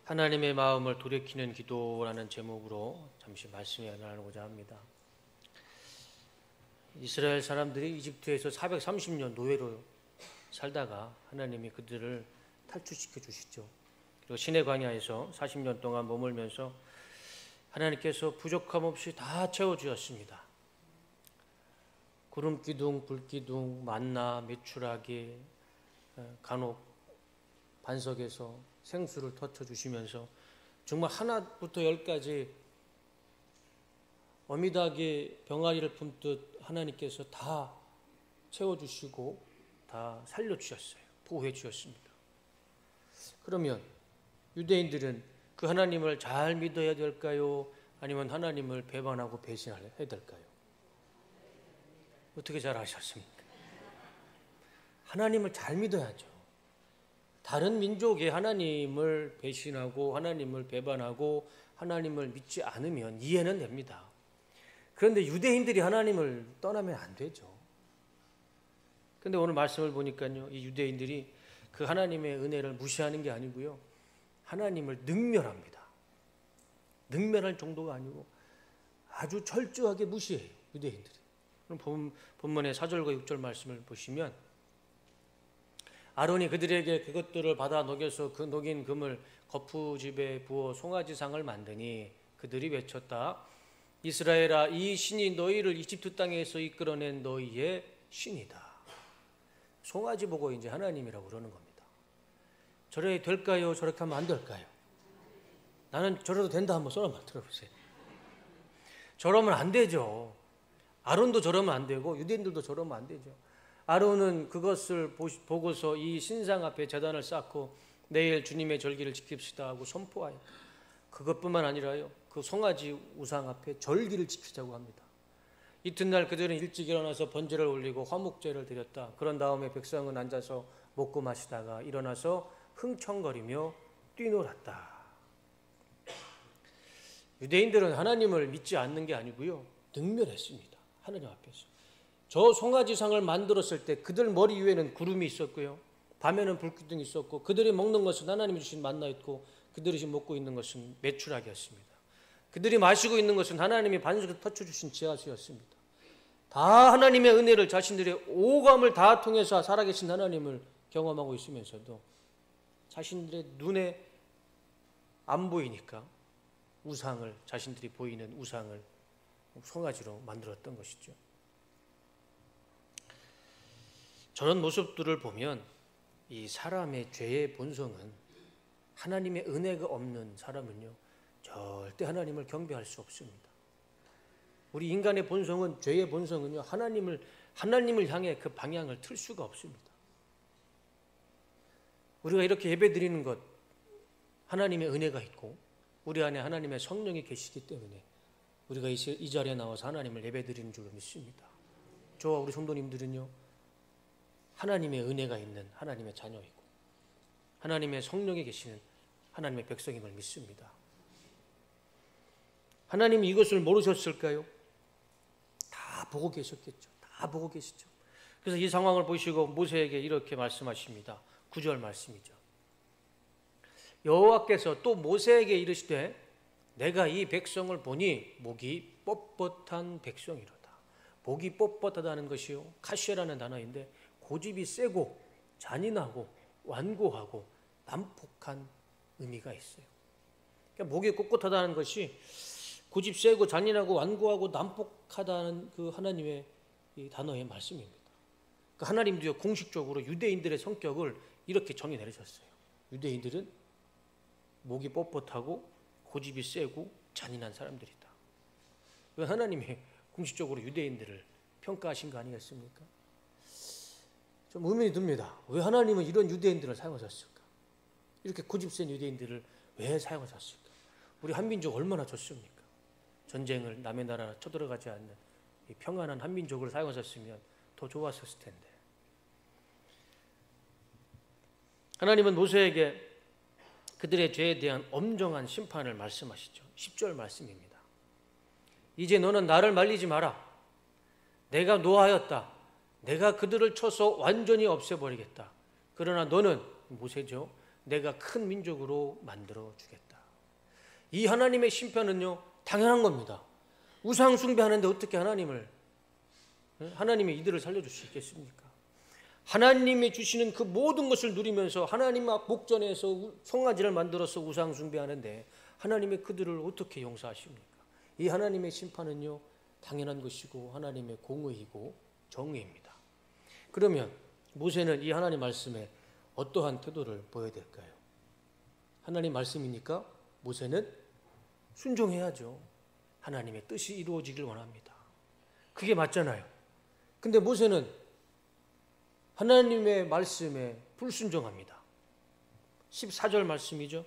하나님의 마음을 돌이키는 기도라는 제목으로 잠시 말씀을 나누고자 합니다. 이스라엘 사람들이 이집트에서 430년 노예로 살다가 하나님이 그들을 탈출시켜 주시죠. 그리고 시내 광야에서 40년 동안 머물면서 하나님께서 부족함 없이 다 채워주셨습니다. 구름 기둥, 불 기둥, 만나, 메추라기, 간혹 반석에서 생수를 터쳐주시면서 정말 하나부터 열까지 어미닭이 병아리를 품듯 하나님께서 다 채워주시고 다 살려주셨어요. 보호해 주셨습니다. 그러면 유대인들은 그 하나님을 잘 믿어야 될까요? 아니면 하나님을 배반하고 배신해야 될까요? 어떻게 잘 아셨습니까? 하나님을 잘 믿어야죠. 다른 민족이 하나님을 배신하고 하나님을 배반하고 하나님을 믿지 않으면 이해는 됩니다. 그런데 유대인들이 하나님을 떠나면 안 되죠. 그런데 오늘 말씀을 보니까요, 이 유대인들이 그 하나님의 은혜를 무시하는 게 아니고요, 하나님을 능멸합니다. 능멸할 정도가 아니고 아주 철저하게 무시해요, 유대인들이. 그럼 본문의 4절과 6절 말씀을 보시면, 아론이 그들에게 그것들을 받아 녹여서 그 녹인 금을 거푸집에 부어 송아지상을 만드니 그들이 외쳤다. 이스라엘아, 이 신이 너희를 이집트 땅에서 이끌어낸 너희의 신이다. 송아지 보고 이제 하나님이라고 그러는 겁니다. 저래 될까요? 저렇게 하면 안 될까요? 나는 저래도 된다 한번 써놓으면 들어보세요. 저러면 안 되죠. 아론도 저러면 안 되고 유대인들도 저러면 안 되죠. 아론은 그것을 보고서 이 신상 앞에 제단을 쌓고 내일 주님의 절기를 지킵시다 하고 선포하여, 그것뿐만 아니라요, 그 송아지 우상 앞에 절기를 지키자고 합니다. 이튿날 그들은 일찍 일어나서 번제를 올리고 화목제를 드렸다. 그런 다음에 백성은 앉아서 먹고 마시다가 일어나서 흥청거리며 뛰놀았다. 유대인들은 하나님을 믿지 않는 게 아니고요, 능멸했습니다. 하나님 앞에서. 저 송아지상을 만들었을 때 그들 머리 위에는 구름이 있었고요, 밤에는 불기둥이 있었고, 그들이 먹는 것은 하나님이 주신 만나였고, 그들이 지금 먹고 있는 것은 메추라기였습니다. 그들이 마시고 있는 것은 하나님이 반석에 터쳐주신 지하수였습니다. 다 하나님의 은혜를, 자신들의 오감을 다 통해서 살아계신 하나님을 경험하고 있으면서도 자신들의 눈에 안 보이니까 우상을, 자신들이 보이는 우상을 송아지로 만들었던 것이죠. 저런 모습들을 보면 이 사람의 죄의 본성은, 하나님의 은혜가 없는 사람은요, 절대 하나님을 경배할 수 없습니다. 우리 인간의 본성은, 죄의 본성은요, 하나님을 향해 그 방향을 틀 수가 없습니다. 우리가 이렇게 예배드리는 것, 하나님의 은혜가 있고 우리 안에 하나님의 성령이 계시기 때문에 우리가 이 자리에 나와서 하나님을 예배드리는 줄로 믿습니다. 저와 우리 성도님들은요, 하나님의 은혜가 있는 하나님의 자녀이고 하나님의 성령이 계시는 하나님의 백성임을 믿습니다. 하나님이 이것을 모르셨을까요? 다 보고 계셨겠죠. 다 보고 계시죠. 그래서 이 상황을 보시고 모세에게 이렇게 말씀하십니다. 9절 말씀이죠. 여호와께서 또 모세에게 이르시되 내가 이 백성을 보니 목이 뻣뻣한 백성이로다. 목이 뻣뻣하다는 것이요, 카시라는 단어인데 고집이 세고 잔인하고 완고하고 난폭한 의미가 있어요. 그러니까 목이 꼿꼿하다는 것이 고집 세고 잔인하고 완고하고 난폭하다는 그 하나님의 이 단어의 말씀입니다. 그러니까 하나님도요, 공식적으로 유대인들의 성격을 이렇게 정의 내리셨어요. 유대인들은 목이 뻣뻣하고 고집이 세고 잔인한 사람들이다. 이건 하나님이 공식적으로 유대인들을 평가하신 거 아니겠습니까? 좀 의문이 듭니다. 왜 하나님은 이런 유대인들을 사용하셨을까? 이렇게 고집센 유대인들을 왜 사용하셨을까? 우리 한민족 얼마나 좋습니까? 전쟁을, 남의 나라 쳐들어가지 않는 이 평안한 한민족을 사용하셨으면 더 좋았을 텐데. 하나님은 모세에게 그들의 죄에 대한 엄정한 심판을 말씀하시죠. 10절 말씀입니다. 이제 너는 나를 말리지 마라. 내가 노하였다. 내가 그들을 쳐서 완전히 없애버리겠다. 그러나 너는, 모세죠, 내가 큰 민족으로 만들어 주겠다. 이 하나님의 심판은요, 당연한 겁니다. 우상 숭배하는데 어떻게 하나님이 이들을 살려줄 수 있겠습니까? 하나님이 주시는 그 모든 것을 누리면서 하나님 앞 목전에서 송아지를 만들어서 우상 숭배하는데 하나님이 그들을 어떻게 용서하십니까? 이 하나님의 심판은요, 당연한 것이고 하나님의 공의이고 정의입니다. 그러면 모세는 이 하나님 말씀에 어떠한 태도를 보여야 될까요? 하나님 말씀이니까 모세는 순종해야죠. 하나님의 뜻이 이루어지길 원합니다. 그게 맞잖아요. 근데 모세는 하나님의 말씀에 불순종합니다. 14절 말씀이죠.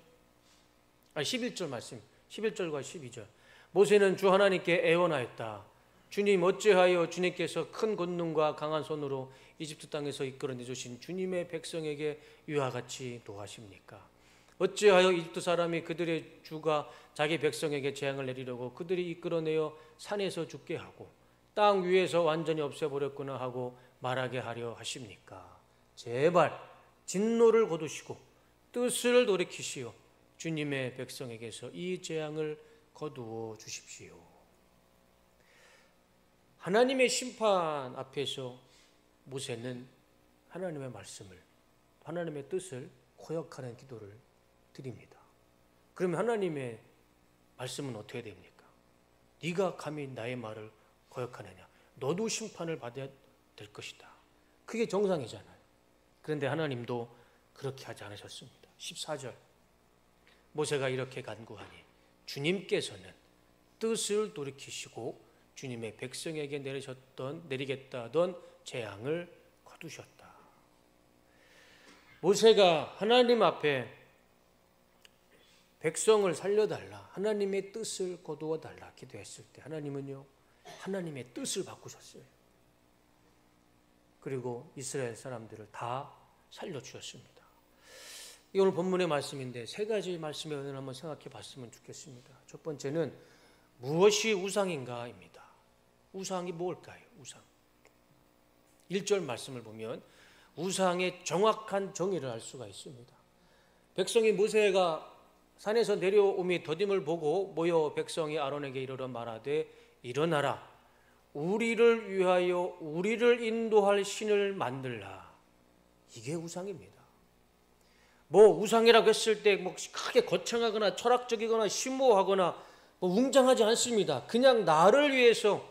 11절 말씀, 11절과 12절. 모세는 주 하나님께 애원하였다. 주님, 어찌하여 주님께서 큰 권능과 강한 손으로 이집트 땅에서 이끌어내주신 주님의 백성에게 이와 같이 노하십니까? 어찌하여 이집트 사람이 그들의 주가 자기 백성에게 재앙을 내리려고 그들이 이끌어내어 산에서 죽게 하고 땅 위에서 완전히 없애버렸구나 하고 말하게 하려 하십니까? 제발 진노를 거두시고 뜻을 돌이키시어 주님의 백성에게서 이 재앙을 거두어 주십시오. 하나님의 심판 앞에서 모세는 하나님의 말씀을, 하나님의 뜻을 거역하는 기도를 드립니다. 그러면 하나님의 말씀은 어떻게 됩니까? 네가 감히 나의 말을 거역하느냐? 너도 심판을 받아야 될 것이다. 그게 정상이잖아요. 그런데 하나님도 그렇게 하지 않으셨습니다. 14절. 모세가 이렇게 간구하니 주님께서는 뜻을 돌이키시고 주님의 백성에게 내리겠다 하던 재앙을 거두셨다. 모세가 하나님 앞에 백성을 살려달라, 하나님의 뜻을 거두어 달라 기도했을 때 하나님은요, 하나님의 뜻을 바꾸셨어요. 그리고 이스라엘 사람들을 다 살려주셨습니다. 이 오늘 본문의 말씀인데 세 가지 말씀의 은혜를 한번 생각해 봤으면 좋겠습니다. 첫 번째는 무엇이 우상인가입니다. 우상이 뭘까요? 우상. 1절 말씀을 보면 우상의 정확한 정의를 알 수가 있습니다. 백성이 모세가 산에서 내려오미 더딤을 보고 모여 백성이 아론에게 이르러 말하되 일어나라, 우리를 위하여 우리를 인도할 신을 만들라. 이게 우상입니다. 우상이라고 했을 때 크게 거창하거나 철학적이거나 심오하거나 웅장하지 않습니다. 그냥 나를 위해서,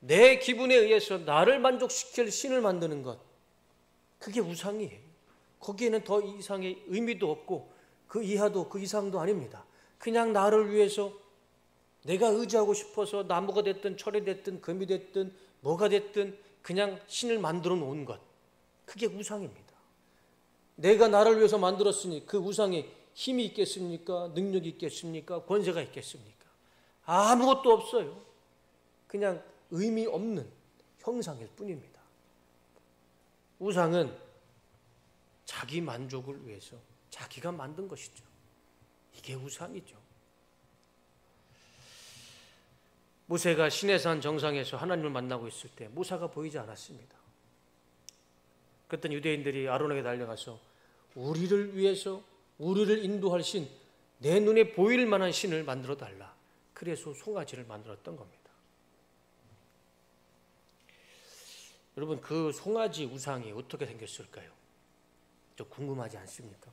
내 기분에 의해서 나를 만족시킬 신을 만드는 것, 그게 우상이에요. 거기에는 더 이상의 의미도 없고 그 이하도 그 이상도 아닙니다. 그냥 나를 위해서 내가 의지하고 싶어서 나무가 됐든 철이 됐든 금이 됐든 뭐가 됐든 그냥 신을 만들어 놓은 것, 그게 우상입니다. 내가 나를 위해서 만들었으니 그 우상에 힘이 있겠습니까? 능력이 있겠습니까? 권세가 있겠습니까? 아무것도 없어요. 그냥 의미 없는 형상일 뿐입니다. 우상은 자기 만족을 위해서 자기가 만든 것이죠. 이게 우상이죠. 모세가 시내산 정상에서 하나님을 만나고 있을 때 모사가 보이지 않았습니다. 그랬더니 유대인들이 아론에게 달려가서 우리를 위해서 우리를 인도할 신, 내 눈에 보일 만한 신을 만들어 달라. 그래서 송아지를 만들었던 겁니다. 여러분, 그 송아지 우상이 어떻게 생겼을까요? 저 궁금하지 않습니까?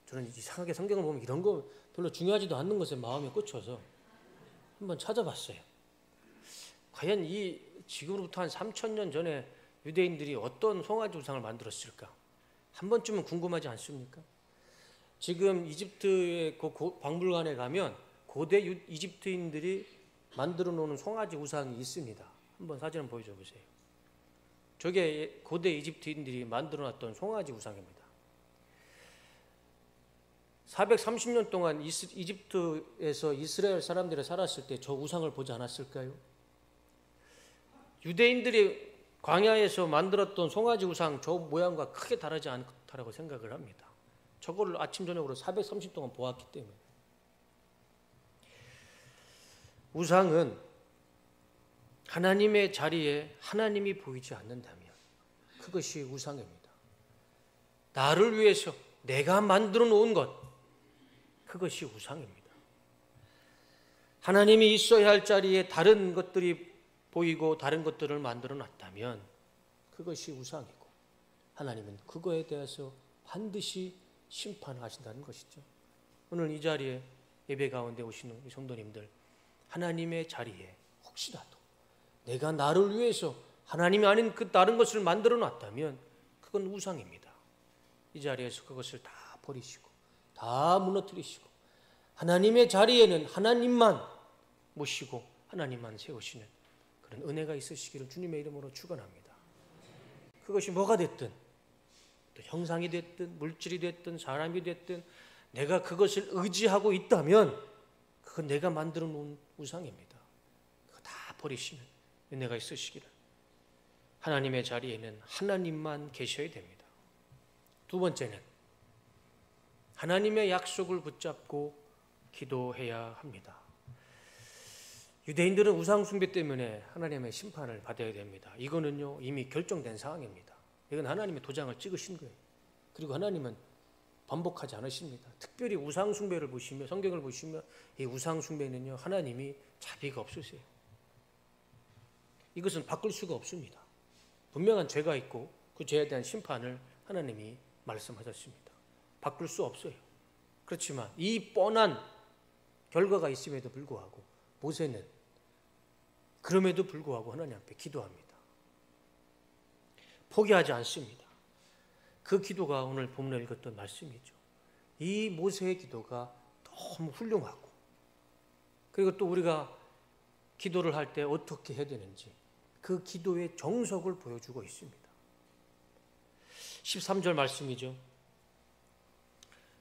저는 이상하게 성경을 보면 이런 거 별로 중요하지도 않는 것에 마음이 꽂혀서 한번 찾아봤어요. 과연 이 지금으로부터 한 3,000년 전에 유대인들이 어떤 송아지 우상을 만들었을까? 한 번쯤은 궁금하지 않습니까? 지금 이집트의 그 박물관에 가면 고대 이집트인들이 만들어 놓은 송아지 우상이 있습니다. 한번 사진 한번 보여줘 보세요. 저게 고대 이집트인들이 만들어 놨던 송아지 우상입니다. 430년 동안 이집트에서 이스라엘 사람들이 살았을 때 저 우상을 보지 않았을까요? 유대인들이 광야에서 만들었던 송아지 우상 저 모양과 크게 다르지 않다고 생각을 합니다. 저거를 아침 저녁으로 430 동안 보았기 때문에. 우상은 하나님의 자리에 하나님이 보이지 않는다면 그것이 우상입니다. 나를 위해서 내가 만들어 놓은 것, 그것이 우상입니다. 하나님이 있어야 할 자리에 다른 것들이 보이고 다른 것들을 만들어 놨다면 그것이 우상이고 하나님은 그거에 대해서 반드시 심판하신다는 것이죠. 오늘 이 자리에 예배 가운데 오시는 우리 성도님들, 하나님의 자리에 혹시라도 내가 나를 위해서 하나님이 아닌 그 다른 것을 만들어 놨다면 그건 우상입니다. 이 자리에서 그것을 다 버리시고 다 무너뜨리시고 하나님의 자리에는 하나님만 모시고 하나님만 세우시는 그런 은혜가 있으시기를 주님의 이름으로 축원합니다. 그것이 뭐가 됐든, 또 형상이 됐든 물질이 됐든 사람이 됐든 내가 그것을 의지하고 있다면 그건 내가 만들어 놓은 우상입니다. 그거 다 버리시는 은혜가 있으시기를. 하나님의 자리에는 하나님만 계셔야 됩니다. 두 번째는 하나님의 약속을 붙잡고 기도해야 합니다. 유대인들은 우상 숭배 때문에 하나님의 심판을 받아야 됩니다. 이거는요 이미 결정된 사항입니다. 이건 하나님의 도장을 찍으신 거예요. 그리고 하나님은 반복하지 않으십니다. 특별히 우상 숭배를 보시면, 성경을 보시면 이 우상 숭배는요 하나님이 자비가 없으세요. 이것은 바꿀 수가 없습니다. 분명한 죄가 있고 그 죄에 대한 심판을 하나님이 말씀하셨습니다. 바꿀 수 없어요. 그렇지만 이 뻔한 결과가 있음에도 불구하고 모세는 그럼에도 불구하고 하나님 앞에 기도합니다. 포기하지 않습니다. 그 기도가 오늘 본문에 읽었던 말씀이죠. 이 모세의 기도가 너무 훌륭하고, 그리고 또 우리가 기도를 할 때 어떻게 해야 되는지 그 기도의 정석을 보여주고 있습니다. 13절 말씀이죠.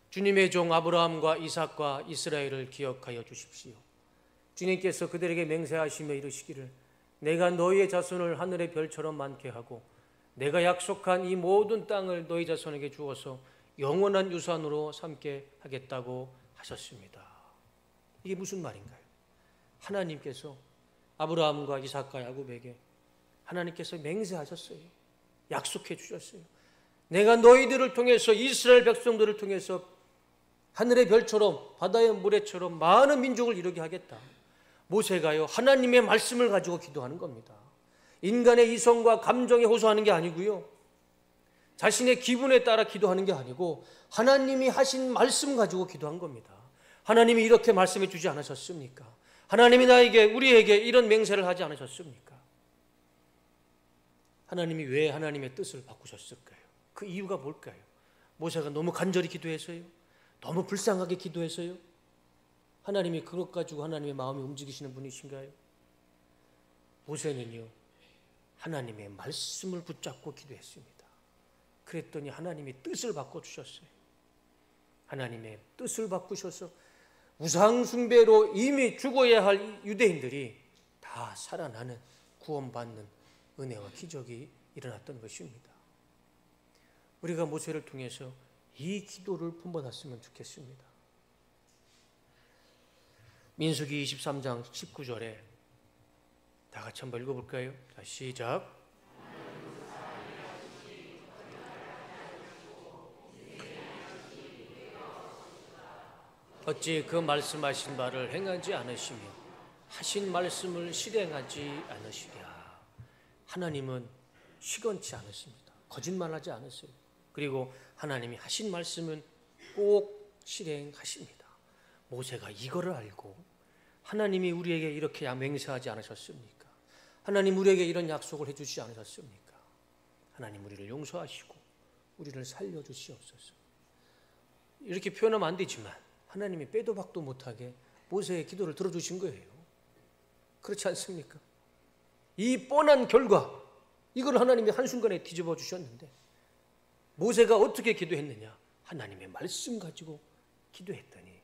주님의 종 아브라함과 이삭과 이스라엘을 기억하여 주십시오. 주님께서 그들에게 맹세하시며 이르시기를 내가 너희의 자손을 하늘의 별처럼 많게 하고 내가 약속한 이 모든 땅을 너희 자손에게 주어서 영원한 유산으로 삼게 하겠다고 하셨습니다. 이게 무슨 말인가요? 하나님께서 아브라함과 이삭과 야곱에게 하나님께서 맹세하셨어요. 약속해 주셨어요. 내가 너희들을 통해서, 이스라엘 백성들을 통해서 하늘의 별처럼 바다의 모래처럼 많은 민족을 이루게 하겠다. 모세가요 하나님의 말씀을 가지고 기도하는 겁니다. 인간의 이성과 감정에 호소하는 게 아니고요, 자신의 기분에 따라 기도하는 게 아니고 하나님이 하신 말씀 가지고 기도한 겁니다. 하나님이 이렇게 말씀해 주지 않으셨습니까? 하나님이 우리에게 이런 맹세를 하지 않으셨습니까? 하나님이 왜 하나님의 뜻을 바꾸셨을까요? 그 이유가 뭘까요? 모세가 너무 간절히 기도해서요? 너무 불쌍하게 기도해서요? 하나님이 그것 가지고 하나님의 마음이 움직이시는 분이신가요? 모세는요 하나님의 말씀을 붙잡고 기도했습니다. 그랬더니 하나님이 뜻을 바꿔주셨어요. 하나님의 뜻을 바꾸셔서 우상 숭배로 이미 죽어야 할 유대인들이 다 살아나는, 구원받는 은혜와 기적이 일어났던 것입니다. 우리가 모세를 통해서 이 기도를 본받았으면 좋겠습니다. 민수기 23장 19절에 다 같이 한번 읽어볼까요? 자, 시작. 어찌 그 말씀하신 바를 행하지 않으시며 하신 말씀을 실행하지 않으시랴. 하나님은 시건치 않으십니다. 거짓말하지 않으세요. 그리고 하나님이 하신 말씀은 꼭 실행하십니다. 모세가 이거를 알고 하나님이 우리에게 이렇게 맹세하지 않으셨습니까? 하나님 우리에게 이런 약속을 해주시지 않으셨습니까? 하나님 우리를 용서하시고 우리를 살려주시옵소서. 이렇게 표현하면 안 되지만 하나님이 빼도 박도 못하게 모세의 기도를 들어주신 거예요. 그렇지 않습니까? 이 뻔한 결과, 이걸 하나님이 한순간에 뒤집어 주셨는데 모세가 어떻게 기도했느냐? 하나님의 말씀 가지고 기도했더니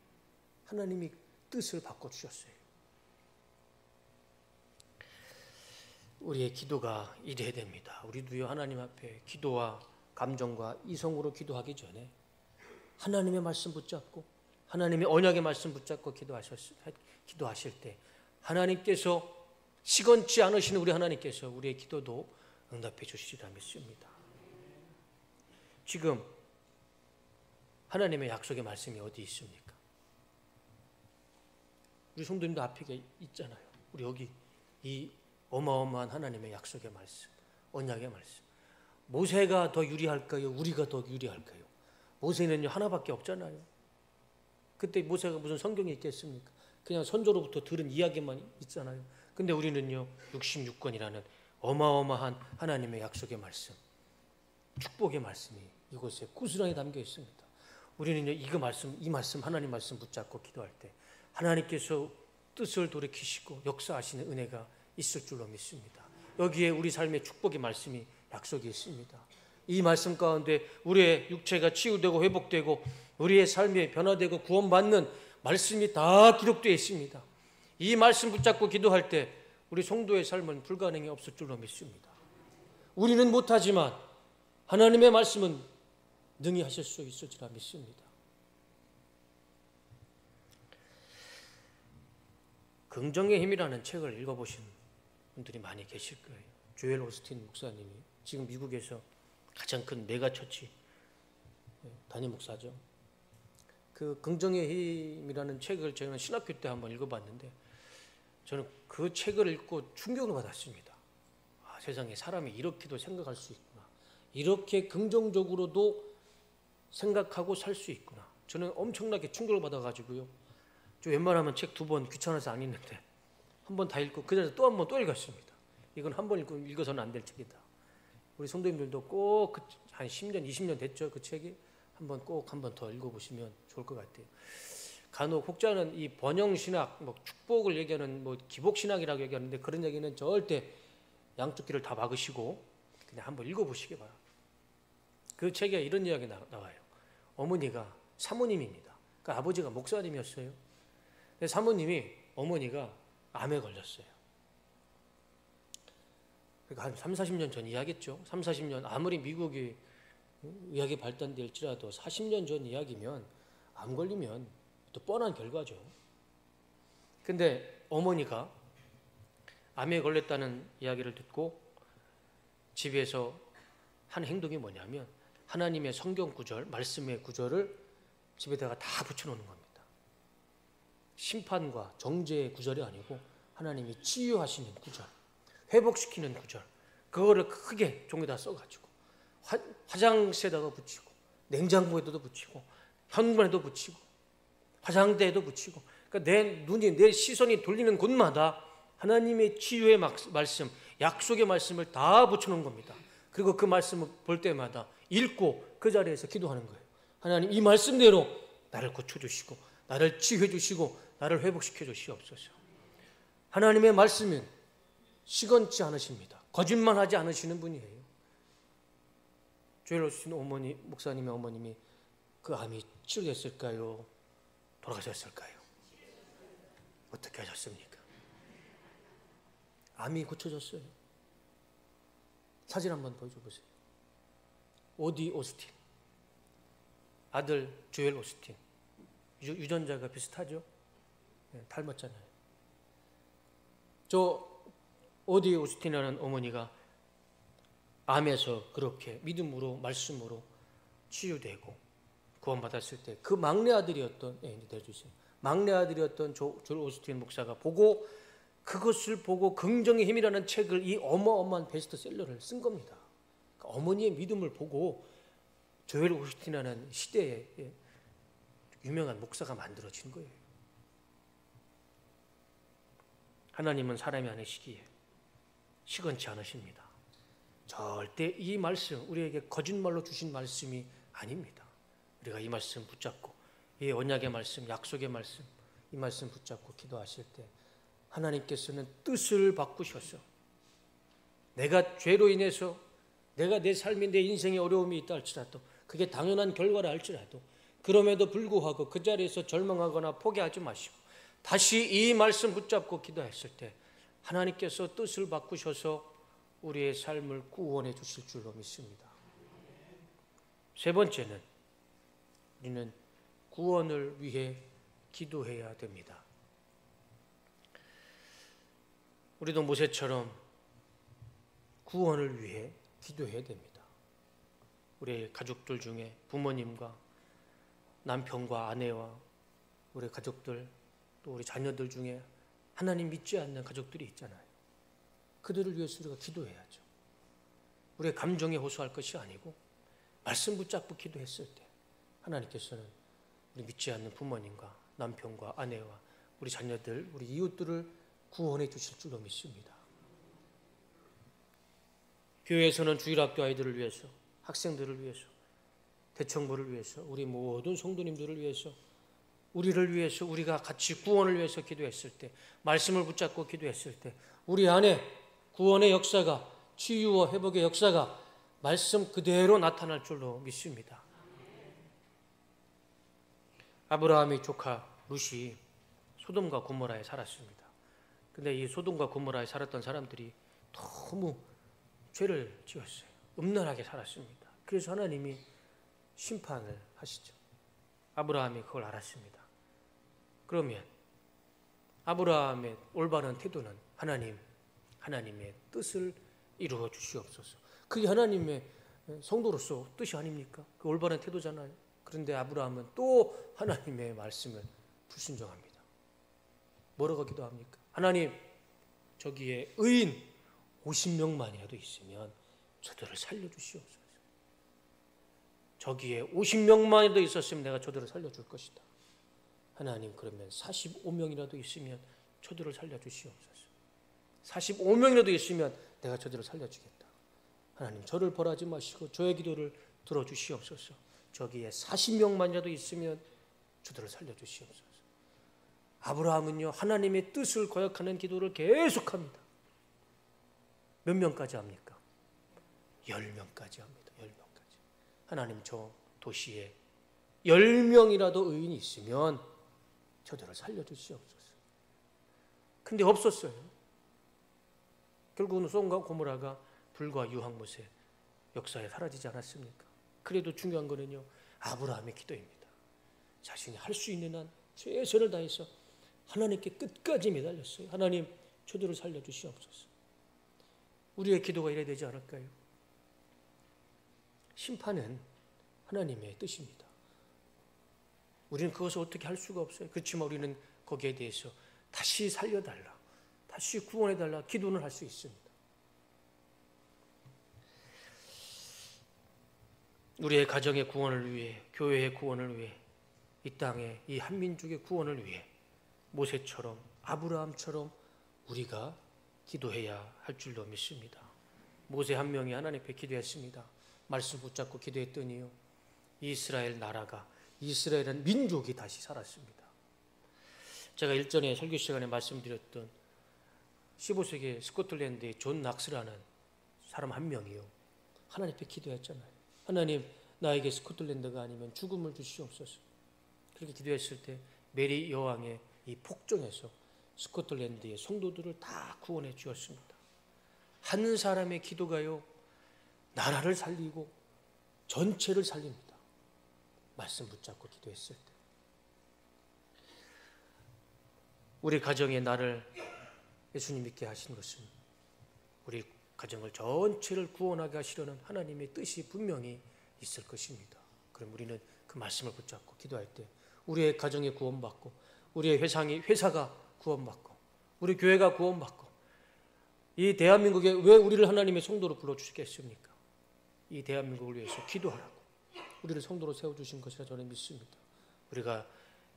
하나님이 뜻을 바꿔주셨어요. 우리의 기도가 이래야 됩니다. 우리도요 하나님 앞에 기도와 감정과 이성으로 기도하기 전에 하나님의 말씀 붙잡고 하나님의 언약의 말씀 붙잡고 기도하실 때 하나님께서 시건치 않으시는 우리 하나님께서 우리의 기도도 응답해 주시리라 믿습니다. 지금 하나님의 약속의 말씀이 어디 있습니까? 우리 성도님도 앞에 있잖아요. 우리 여기 이 어마어마한 하나님의 약속의 말씀, 언약의 말씀. 모세가 더 유리할까요? 우리가 더 유리할까요? 모세는요 하나밖에 없잖아요. 그때 모세가 무슨 성경이 있겠습니까? 그냥 선조로부터 들은 이야기만 있잖아요. 근데 우리는요 66권이라는 어마어마한 하나님의 약속의 말씀, 축복의 말씀이 이곳에 고스란히 담겨 있습니다. 우리는요 이 말씀 하나님 말씀 붙잡고 기도할 때 하나님께서 뜻을 돌이키시고 역사하시는 은혜가 있을 줄로 믿습니다. 여기에 우리 삶의 축복의 말씀이 약속이 있습니다. 이 말씀 가운데 우리의 육체가 치유되고 회복되고 우리의 삶이 변화되고 구원받는 말씀이 다 기록되어 있습니다. 이 말씀 붙잡고 기도할 때 우리 성도의 삶은 불가능이 없을 줄로 믿습니다. 우리는 못하지만 하나님의 말씀은 능히 하실 수 있을 줄 믿습니다. 긍정의 힘이라는 책을 읽어보신 분들이 많이 계실 거예요. 조엘 오스틴 목사님이 지금 미국에서 가장 큰 메가처치 담임 목사죠. 그 긍정의 힘이라는 책을 저는 신학교 때 한번 읽어봤는데 저는 그 책을 읽고 충격을 받았습니다. 아, 세상에 사람이 이렇게도 생각할 수 있구나. 이렇게 긍정적으로도 생각하고 살 수 있구나. 저는 엄청나게 충격을 받아가지고요. 저 웬만하면 책 2번 귀찮아서 안 읽는데 한 번 다 읽고 그 자리에서 또 한 번 또 읽었습니다. 이건 한 번 읽어서는 안 될 책이다. 우리 성도님들도 꼭 한 10년, 20년 됐죠. 그 책이 꼭 한 번 더 읽어보시면 좋을 것 같아요. 간혹 혹자는 이 번영신학, 축복을 얘기하는 기복신학이라고 얘기하는데 그런 얘기는 절대 양쪽 귀를 다 막으시고 그냥 한번 읽어보시기 바랍니다. 그 책에 이런 이야기 나와요. 어머니가 사모님입니다. 그러니까 아버지가 목사님이었어요. 근데 사모님이 어머니가 암에 걸렸어요. 그러니까 한 3, 40년 전 이야기겠죠. 3, 40년 아무리 미국이 의학이 발달될지라도 40년 전 이야기면 암 걸리면 또 뻔한 결과죠. 근데 어머니가 암에 걸렸다는 이야기를 듣고 집에서 한 행동이 뭐냐면 하나님의 성경 구절, 말씀의 구절을 집에다가 다 붙여놓는 겁니다. 심판과 정죄의 구절이 아니고 하나님이 치유하시는 구절, 회복시키는 구절, 그거를 크게 종이다 써가지고 화장실에다가 붙이고 냉장고에도 붙이고 현관에도 붙이고 화장대에도 붙이고, 그러니까 내 시선이 돌리는 곳마다 하나님의 치유의 말씀, 약속의 말씀을 다 붙여놓은 겁니다. 그리고 그 말씀을 볼 때마다 읽고 그 자리에서 기도하는 거예요. 하나님 이 말씀대로 나를 고쳐주시고 나를 치유해 주시고 나를 회복시켜 주시옵소서. 하나님의 말씀은 시건치 않으십니다. 거짓말하지 않으시는 분이에요. 조엘 오스틴 목사님의 어머님이 그 암이 치료됐을까요? 돌아가셨을까요? 어떻게 하셨습니까? 암이 고쳐졌어요. 사진 한번 보여줘 보세요. 오디 오스틴, 아들 조엘 오스틴, 유전자가 비슷하죠? 네, 닮았잖아요. 저 오디 오스틴이라는 어머니가 암에서 그렇게 믿음으로 말씀으로 치유되고 구원받았을 때 그 막내 아들이었던 막내 아들이었던 조엘 오스틴 목사가 그것을 보고 긍정의 힘이라는 책을 이 어마어마한 베스트셀러를 쓴 겁니다. 그러니까 어머니의 믿음을 보고 조엘 오스틴이라는 시대의 유명한 목사가 만들어진 거예요. 하나님은 사람이 아니시기에 시건치 않으십니다. 절대 이 말씀, 우리에게 거짓말로 주신 말씀이 아닙니다. 우리가 이 말씀 붙잡고 이 언약의 말씀, 약속의 말씀, 이 말씀 붙잡고 기도하실 때 하나님께서는 뜻을 바꾸셔서 내가 죄로 인해서 내가 내 삶이 내 인생에 어려움이 있다 할지라도 그게 당연한 결과라 할지라도 그럼에도 불구하고 그 자리에서 절망하거나 포기하지 마시고 다시 이 말씀 붙잡고 기도했을 때 하나님께서 뜻을 바꾸셔서 우리의 삶을 구원해 주실 줄로 믿습니다. 세 번째는 우리는 구원을 위해 기도해야 됩니다. 우리도 모세처럼 구원을 위해 기도해야 됩니다. 우리 가족들 중에 부모님과 남편과 아내와 우리 가족들 또 우리 자녀들 중에 하나님 믿지 않는 가족들이 있잖아요. 그들을 위해서 우리가 기도해야죠. 우리의 감정에 호소할 것이 아니고 말씀 붙잡고 기도했을 때 하나님께서는 우리 믿지 않는 부모님과 남편과 아내와 우리 자녀들, 우리 이웃들을 구원해 주실 줄로 믿습니다. 교회에서는 주일학교 아이들을 위해서, 학생들을 위해서, 대청부를 위해서, 우리 모든 성도님들을 위해서, 우리를 위해서, 우리가 같이 구원을 위해서 기도했을 때, 말씀을 붙잡고 기도했을 때 우리 안에 구원의 역사가, 치유와 회복의 역사가 말씀 그대로 나타날 줄로 믿습니다. 아브라함의 조카 룻이 소돔과 고모라에 살았습니다. 근데 이 소돔과 고모라에 살았던 사람들이 너무 죄를 지었어요. 음란하게 살았습니다. 그래서 하나님이 심판을 하시죠. 아브라함이 그걸 알았습니다. 그러면 아브라함의 올바른 태도는 하나님의 뜻을 이루어 주시옵소서. 그게 하나님의 성도로서 뜻이 아닙니까? 그 올바른 태도잖아요. 그런데 아브라함은 또 하나님의 말씀을 불순종합니다. 뭐라고 기도합니까? 하나님, 저기에 의인 50명만이라도 있으면 저들을 살려주시옵소서. 저기에 50명만이라도 있었으면 내가 저들을 살려줄 것이다. 하나님, 그러면 45명이라도 있으면 저들을 살려주시옵소서. 45명이라도 있으면 내가 저들을 살려주겠다. 하나님, 저를 벌하지 마시고 저의 기도를 들어주시옵소서. 저기에 40명만이라도 있으면 저들을 살려주시옵소서. 아브라함은요, 하나님의 뜻을 거역하는 기도를 계속합니다. 몇 명까지 합니까? 10명까지 합니다. 10명까지. 하나님, 저 도시에 10명이라도 의인이 있으면 저들을 살려주시옵소서. 근데 없었어요. 결국은 소돔과 고모라가 불과 유황못의 역사에 사라지지 않았습니까? 그래도 중요한 거는요, 아브라함의 기도입니다. 자신이 할 수 있는 한 최선을 다해서 하나님께 끝까지 매달렸어요. 하나님, 저들을 살려주시옵소서. 우리의 기도가 이래야 되지 않을까요? 심판은 하나님의 뜻입니다. 우리는 그것을 어떻게 할 수가 없어요. 그렇지만 우리는 거기에 대해서 다시 살려달라, 다시 구원해달라 기도는 할 수 있습니다. 우리의 가정의 구원을 위해, 교회의 구원을 위해, 이 땅의 이 한민족의 구원을 위해 모세처럼, 아브라함처럼 우리가 기도해야 할 줄로 믿습니다. 모세 한 명이 하나님 앞에 기도했습니다. 말씀 붙잡고 기도했더니요, 이스라엘 나라가, 이스라엘은 민족이 다시 살았습니다. 제가 일전에 설교 시간에 말씀드렸던 15세기 스코틀랜드의 존 낙스라는 사람 한 명이요, 하나님 앞에 기도했잖아요. 하나님, 나에게 스코틀랜드가 아니면 죽음을 주시옵소서. 그렇게 기도했을 때 메리 여왕의 이 폭정에서 스코틀랜드의 성도들을 다 구원해 주었습니다. 한 사람의 기도가요, 나라를 살리고 전체를 살립니다. 말씀 붙잡고 기도했을 때. 우리 가정의 나를 예수님 믿게 하신 것은 우리 가정을 전체를 구원하게 하시려는 하나님의 뜻이 분명히 있을 것입니다. 그럼 우리는 그 말씀을 붙잡고 기도할 때 우리의 가정이 구원받고, 우리의 회사가 구원받고, 우리 교회가 구원받고, 이 대한민국에 왜 우리를 하나님의 성도로 불러주시겠습니까? 이 대한민국을 위해서 기도하라고 우리를 성도로 세워주신 것이라 저는 믿습니다. 우리가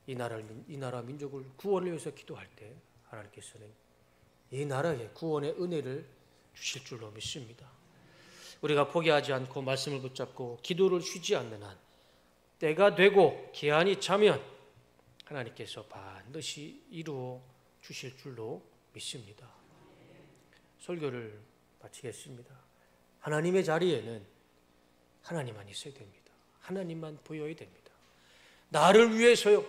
이 나라 민족을 구원을 위해서 기도할 때 하나님께서는 이 나라에 구원의 은혜를 주실 줄로 믿습니다. 우리가 포기하지 않고 말씀을 붙잡고 기도를 쉬지 않는 한, 때가 되고 기한이 차면 하나님께서 반드시 이루어 주실 줄로 믿습니다. 설교를 마치겠습니다. 하나님의 자리에는 하나님만 있어야 됩니다. 하나님만 보여야 됩니다. 나를 위해서요,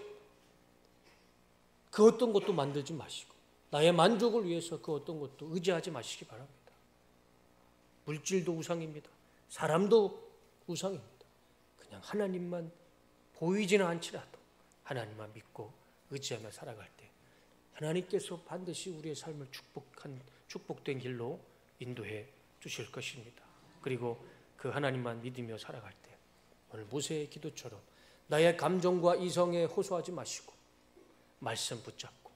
그 어떤 것도 만들지 마시고, 나의 만족을 위해서 그 어떤 것도 의지하지 마시기 바랍니다. 물질도 우상입니다. 사람도 우상입니다. 그냥 하나님만 보이지는 않지라도 하나님만 믿고 의지하며 살아갈 때 하나님께서 반드시 우리의 삶을 축복된 길로 인도해 주실 것입니다. 그리고 그 하나님만 믿으며 살아갈 때 오늘 모세의 기도처럼 나의 감정과 이성에 호소하지 마시고 말씀 붙잡고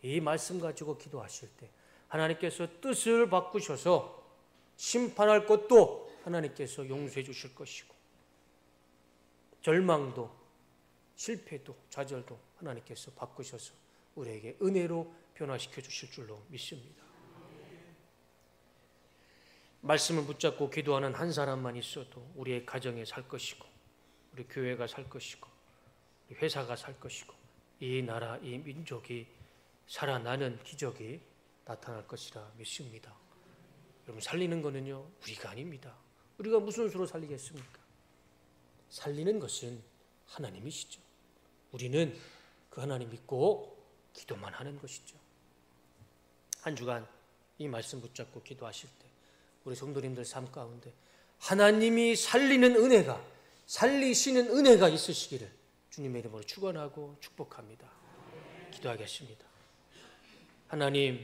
이 말씀 가지고 기도하실 때 하나님께서 뜻을 바꾸셔서 심판할 것도 하나님께서 용서해 주실 것이고 절망도 실패도 좌절도 하나님께서 바꾸셔서 우리에게 은혜로 변화시켜 주실 줄로 믿습니다. 말씀을 붙잡고 기도하는 한 사람만 있어도 우리의 가정에 살 것이고 우리 교회가 살 것이고 우리 회사가 살 것이고 이 나라, 이 민족이 살아나는 기적이 나타날 것이라 믿습니다. 여러분, 살리는 거는요 우리가 아닙니다. 우리가 무슨 수로 살리겠습니까? 살리는 것은 하나님이시죠. 우리는 그 하나님 믿고 기도만 하는 것이죠. 한 주간 이 말씀 붙잡고 기도하실 때 우리 성도님들 삶 가운데 하나님이 살리는 은혜가, 살리시는 은혜가 있으시기를 주님의 이름으로 축원하고 축복합니다. 기도하겠습니다. 하나님,